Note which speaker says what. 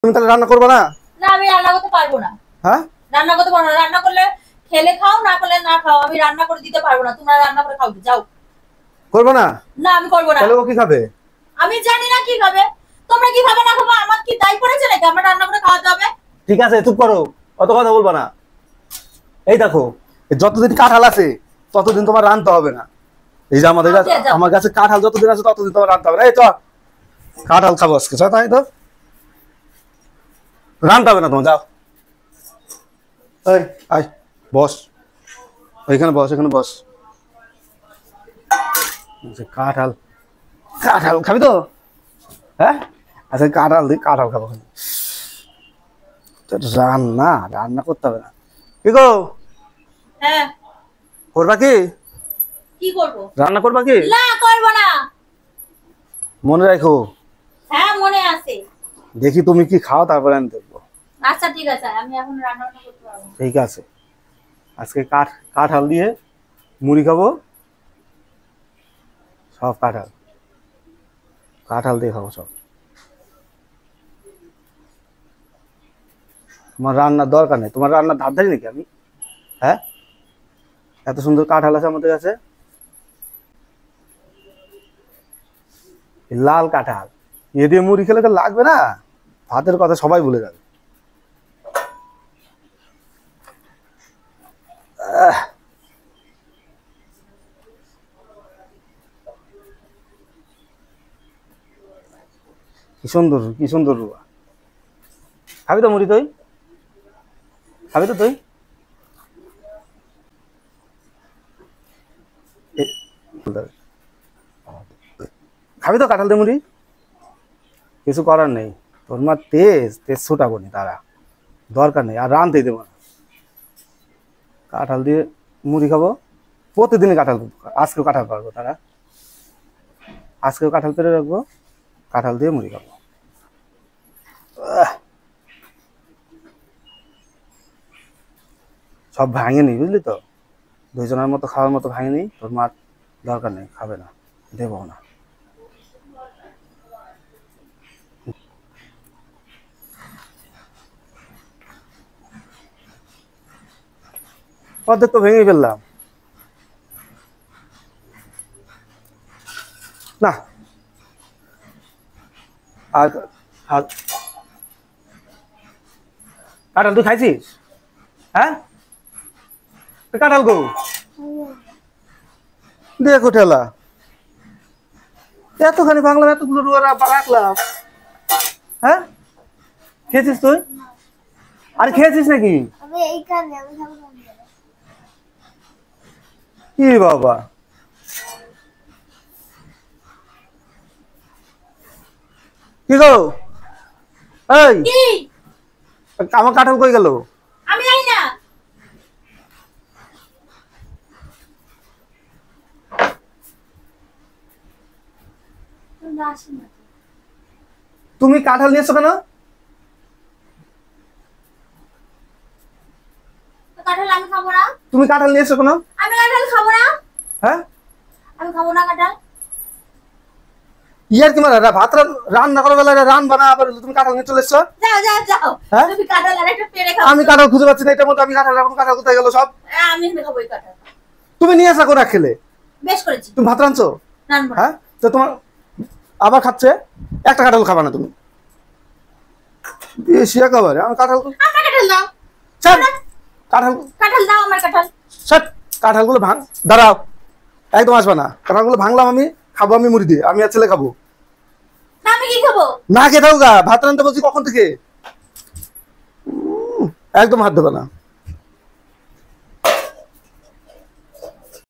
Speaker 1: তুমি তাহলে রান্না করবে না?
Speaker 2: না আমি রান্না করতে পারবো না।
Speaker 1: হ্যাঁ
Speaker 2: রান্না করতে পারবো না, রান্না করলে খেলে খাও, না করলে না খাও, আমি রান্না করে দিতে পারবো না। তোমরা রান্না করে খাও, যাও।
Speaker 1: করবে না?
Speaker 2: না আমি করবো না।
Speaker 1: তাহলে ও কি খাবে?
Speaker 2: আমি জানি না কি খাবে, তোমরা কি খাবে না খাবে আমার কি দায় পড়েছে নাকি আমার রান্না করে খাওয়াতে হবে?
Speaker 1: ঠিক আছে চুপ করো, অত কথা বলবা না। এই দেখো যতদিন কাঁঠাল আছে ততদিন তোমার রাঁধতে হবে না। এই যে আমাদের কাছে, আমার কাছে কাঁঠাল যতদিন আছে ততদিন তোমার রাঁধতে হবে না। এই তো কাঁঠাল খাবো আজকে, তাই তো রাঁধতে হবে না তোমার, যাও। এই আয় বস, ওইখানে বস, এখানে বস। কাঁঠাল কাঁঠাল খাবি তো? হ্যাঁ আচ্ছা কাঁঠাল দিই, কাঁঠাল খাবো। রান্না রান্না করতে হবে না। কি গো?
Speaker 2: হ্যাঁ
Speaker 1: করবা কি?
Speaker 2: কি করবো?
Speaker 1: রান্না করবা কি?
Speaker 2: না করবো না।
Speaker 1: মনে রাখো।
Speaker 2: হ্যাঁ মনে আছে।
Speaker 1: দেখি তুমি কি খাও, তারপরে আমি দেখবো।
Speaker 2: আচ্ছা ঠিক আছে, আমি এখন রান্না করতে পারবো।
Speaker 1: ঠিক আছে, আজকে কাঁঠাল দিয়ে মুড়ি খাবো। সব কাঁঠাল, কাঁঠাল দিয়ে খাবো সব। তোমার রান্নার দরকার নেই, তোমার রান্নার ধার ধারি নাকি আমি? হ্যাঁ এত সুন্দর কাঁঠাল আছে আমাদের কাছে, লাল কাঁঠাল, এ দিয়ে মুড়ি খেলে তো লাগবে না, ভাতের কথা সবাই ভুলে যাবে। কি সুন্দর, কি সুন্দর রুয়া। খাবি তো মুড়ি? তুই খাবি তো? তুই খাবি তো কাঁঠাল দিয়ে মুড়ি? কিছু করার নেই, তোর মা তেজ ছুটাবো নি, তারা দরকার নেই, আর রানতেই দেবো না। কাঁঠাল দিয়ে মুড়ি খাবো প্রতিদিনই, কাঁঠাল আজকেও কাঁঠাল পারবো, তারা আজকেও কাঁঠাল পেরে রাখবো, কাঁঠাল দিয়ে মুড়ি খাবো। সব ভাঙে নি, বুঝলি তো, দুইজনের মতো খাওয়ার মতো ভাঙে নি। তোর মার দরকার নেই, খাবে না, দেবো না। অর্ধেক তো ভেঙে ফেললাম না। আর কাঁঠাল তুই খাইছিস? হ্যাঁ কাঁঠাল গো দেখো ঠেলা, এতখানি ভাঙলাম, এতগুলো রুয়ারা রাখলাম। হ্যাঁ খেয়েছিস তুই? আরে খেয়েছিস নাকি? কি বাবা, কি গো? এই আমার কাঁঠাল কই গেল?
Speaker 2: আমি জানি না।
Speaker 1: তুমি কাঁঠাল নিয়েছো কেন?
Speaker 2: কাঁঠাল আমি খাবো না।
Speaker 1: তুমি কাঁঠাল নিয়েছো কেন?
Speaker 2: আমি কাঁঠাল খাবো না।
Speaker 1: হ্যাঁ
Speaker 2: আমি খাবো না কাঁঠাল।
Speaker 1: ইয়ার কি মানে ভাত রান্না করার বেলা রান বানা, আবার তুমি কাঁঠাল নিয়ে চলে এসছো?
Speaker 2: যাও যাও যাও,
Speaker 1: হ্যাঁ
Speaker 2: তুমি কাঁঠাল আর একটা পেড়ে খাও।
Speaker 1: আমি কাঁঠাল খুঁজে পাচ্ছি না, এটার মধ্যে আমি কাঁঠাল, এখন কাঁঠাল কোথায় গেল সব?
Speaker 2: আমি খাবো এই কাঁঠাল।
Speaker 1: তুমি নিয়ে আসা করে খেলে,
Speaker 2: বেশ করেছি।
Speaker 1: তুমি ভাত রাঁধছো?
Speaker 2: রান্না।
Speaker 1: হ্যাঁ তো তোমার আবার খাচ্ছে, একটা কাঁঠাল খাবা না তুমি? বেশি একেবারে। আমি কাঁঠাল,
Speaker 2: আমার কাঁঠাল দাও।
Speaker 1: কাঁঠাল
Speaker 2: কাঁঠাল দাও, আমার কাঁঠাল।
Speaker 1: সব কাঁঠালগুলো ভাঙ, দাঁড়াও, একদম আসবে না। কাঁঠালগুলো ভাঙলাম, আমি খাবো, আমি মুড়ি দিয়ে, আমি আর ছেলে খাবো।
Speaker 2: না আমি কি খাবো?
Speaker 1: না খেয়ে থাকো গা, ভাত রান্না বলছি কখন থেকে, একদম হাত দেবে না।